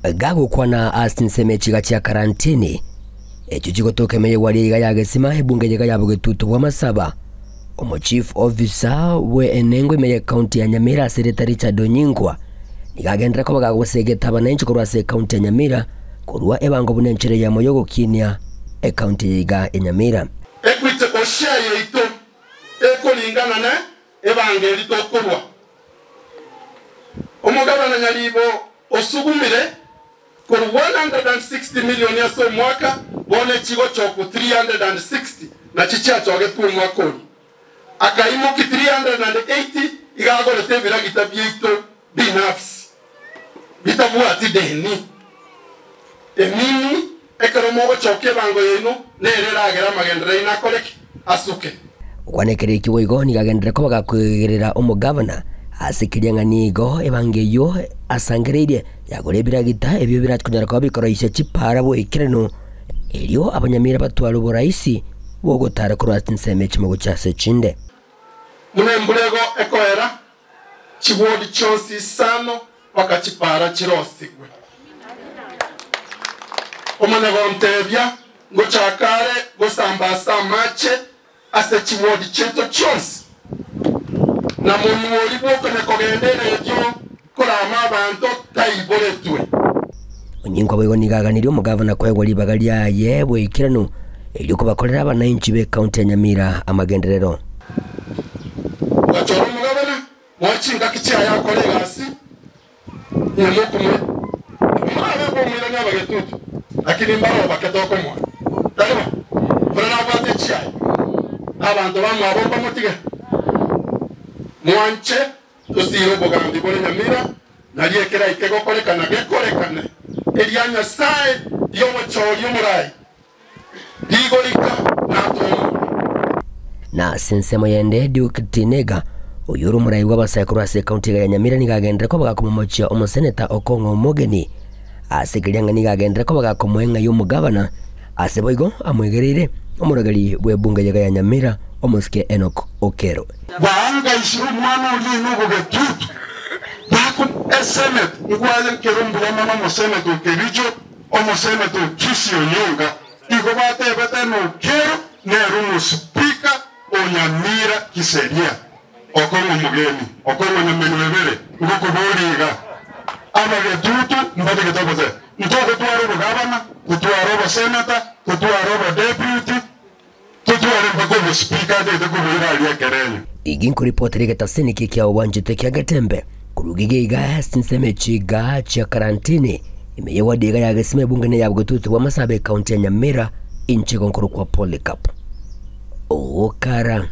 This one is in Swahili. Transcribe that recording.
gago kwana Austin Semechiga chia karantini echo chigotoke meye wali ya gesima ebunge yega yabo getutu bwa masaba omo chief officer we enengo meye county ya Nyamira Sereta Richard Onyingwa nigagendera ko bagagosegeta abanenchi kurwa se county ya Nyamira kurwa ebango bunenchere ya moyogo kinia county yiga Nyamira ekwite oshia yeito ekolingana ne ebangeli tokurwa omugabana nyalibo osugumire kuri 160 million ya so mwaka bone chigo choko 360 na chicha choge tu mwaka oli akaimo ki 380 igagole tebira gitabyeito binafsi bitabuati deni emini ekoromo choke bango yeno nerera agera magendera ina koleki asuke kwanekere kiwoigo nigagendera ko bagakwirira umugavana asikiria nganigo ebangeyo asangereire yagorebira gita ebyo biratkunyara ko bikoroisha chipara bo ikireno elio abanyamira batwara uburaisi bo gutara ko Austin Semechi mu gucyase chinde munembulego ekoera chibodi chonsi sano wakachipara chirosigwe omanego ntebya ngo chakare go sambasa mache ase chibodi cheto chonsi na munuoli bwoko ne kogendera ejo kurama abantu taiboretwe Onyingwa bwo nigaganira umugavana kwego libagalia yebwe ikirano elyo kubakolera abananchi be county ya Nyamira amagenderero wachoro mugavana mwachinga kichya yakolega asi nyamukumwe mwana bo mwira n'abagetutu lakini mbaro bakatoko mwa taliba brana bate chya abantu bamwe abomba mutige mwanche tusiro bogambi bole Nyamira naliye kera ikego kolekana gekolekana elianya sai yomo chori murai digolika nato na sensemo yende Duke Tinega uyuru murai w'abasakurase county ya Nyamira nigagendera ko bagakomomochia omuseneta Okongo Mogeni asikirianga nigagendera ko bagakomwenga y'umugavana aseboigo amwegerire omuragari bwebunga ya Nyamira omuske Enoch Okero baanga ishiru mwana uli nugo getutu baku esenet ngwaze kerumbu wa mama moseneto kericho omoseneto kisi onyonga iko bate bete no Okero nerumu speaker Nyamira kiseria Okongo Mogeni Okongo Nyamenwebere ngoko boriga abagetutu mbate getoboze ntoko twaro gavana kutwaro senator kutwaro deputy Iginku reporter getaseni kikia wanjite kia gatembe kurugige iga Austin Semechi ga chia karantini imeyewadiga ya gesime bungene ya bgotutu wa masabe county ya Nyamira inchi gonkuru kwa Polycarp Okara